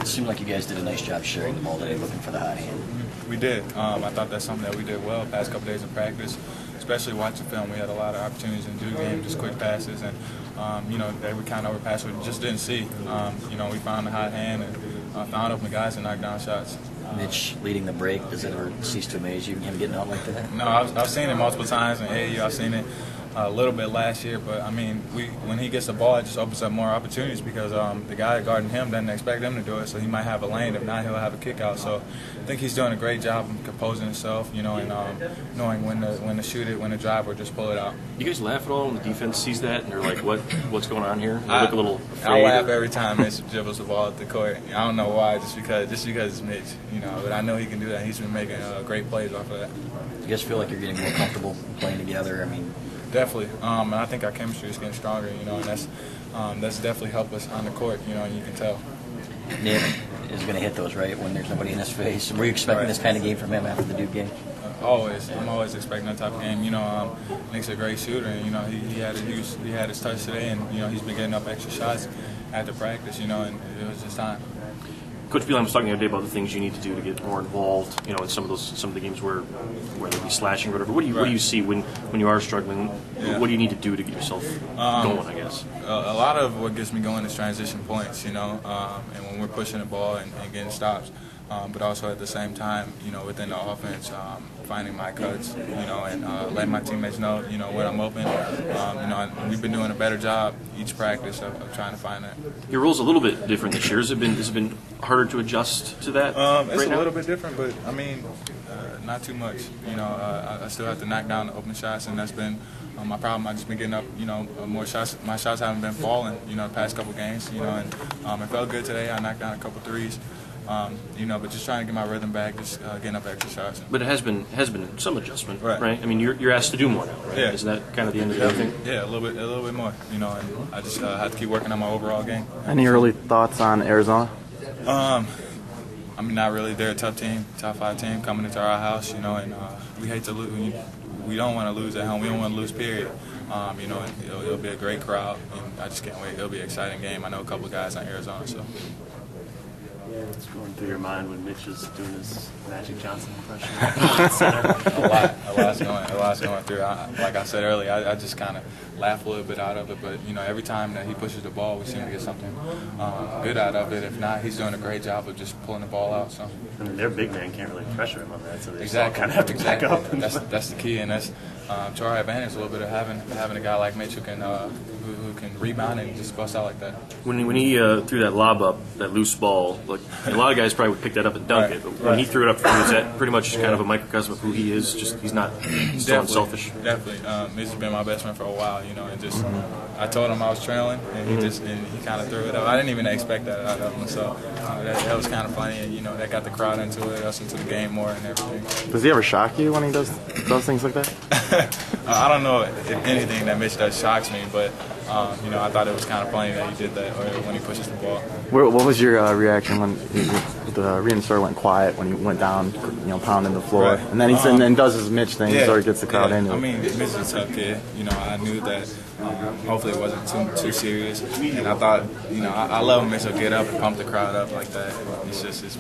It seemed like you guys did a nice job sharing the ball today, looking for the hot hand. We did. I thought that's something that we did well the past couple days in practice, especially watching film. We had a lot of opportunities in the game, just quick passes, and they were kind of overpassed. We just didn't see. We found the hot hand and found open guys and knocked down shots. Mitch leading the break, does it ever cease to amaze you, him getting out like that? No, I've seen it multiple times in AAU. I've seen it a little bit last year, but I mean, when he gets the ball, it just opens up more opportunities because the guy guarding him doesn't expect him to do it, so he might have a lane. If not, he'll have a kick out. So I think he's doing a great job of composing himself, and knowing when to shoot it, when to drive, or just pull it out. You guys laugh at all when the defense sees that and they're like, what's going on here? They look a little afraid. I laugh every time Mitch dribbles the ball at the court. I don't know why, just because it's Mitch, but I know he can do that. He's been making great plays off of that. You guys feel like you're getting more comfortable playing together? I mean, definitely, and I think our chemistry is getting stronger, and that's definitely helped us on the court, and you can tell. Nick is going to hit those, right, when there's nobody in his face. Were you expecting this kind of game from him after the Duke game? Always. I'm always expecting that type of game. Nick's a great shooter, and he had his touch today, and he's been getting up extra shots after practice, and it was just time. Coach Beeline was talking the other day about the things you need to do to get more involved, in some of the games where there'll be slashing or whatever. What do you see when you are struggling? Yeah. What do you need to do to get yourself going, I guess? A lot of what gets me going is transition points, and when we're pushing the ball and getting stops. But also at the same time, within the offense, finding my cuts, and letting my teammates know, when I'm open. We've been doing a better job each practice of trying to find that. Your role's a little bit different this year. Has it been harder to adjust to that? It's a little bit different, but I mean, not too much. I still have to knock down the open shots, and that's been my problem. I've just been getting up, more shots. My shots haven't been falling, the past couple games, and it felt good today. I knocked down a couple threes. But just trying to get my rhythm back, just getting up extra shots. But it has been some adjustment, right? I mean, you're asked to do more now, right? Yeah. Isn't that kind of the end of the thing? Yeah, a little bit more. And I just have to keep working on my overall game. Any early thoughts on Arizona? I mean, not really. They're a tough team, top 5 team coming into our house, and we hate to lose. We don't want to lose at home. We don't want to lose, period. And it'll be a great crowd, and I just can't wait. It'll be an exciting game. I know a couple of guys on Arizona, so. What's going through your mind when Mitch is doing his Magic Johnson impression? A lot's going through. Like I said earlier, I just kind of laugh a little bit out of it. But every time that he pushes the ball, we seem to get something good out of it. If not, he's doing a great job of just pulling the ball out. So. I mean, their big man can't really pressure him on that, so they exactly kind of have to back up. That's the key, and that's to our advantage a little bit of having a guy like Mitch who can rebound and just bust out like that. When he threw that lob up, that loose ball, like a lot of guys probably would pick that up and dunk it. But when he threw it up, was that pretty much kind of a microcosm of who he is? Just he's not so unselfish. Definitely, Mitch has been my best friend for a while, and just I told him I was trailing, and he kind of threw it up. I didn't even expect that out of him, so that was kind of funny, and that got the crowd into it, us into the game more and everything. Does he ever shock you when he does things like that? I don't know if anything that Mitch does shocks me, but I thought it was kind of funny that he did that, or when he pushes the ball. What was your reaction when the arena sort of went quiet when he went down, pounding the floor, right. And then he then does his Mitch thing, sort of gets the crowd into it. I mean, Mitch is a tough kid. I knew that. Hopefully, it wasn't too serious, and I thought, I love when Mitch will get up and pump the crowd up like that. It's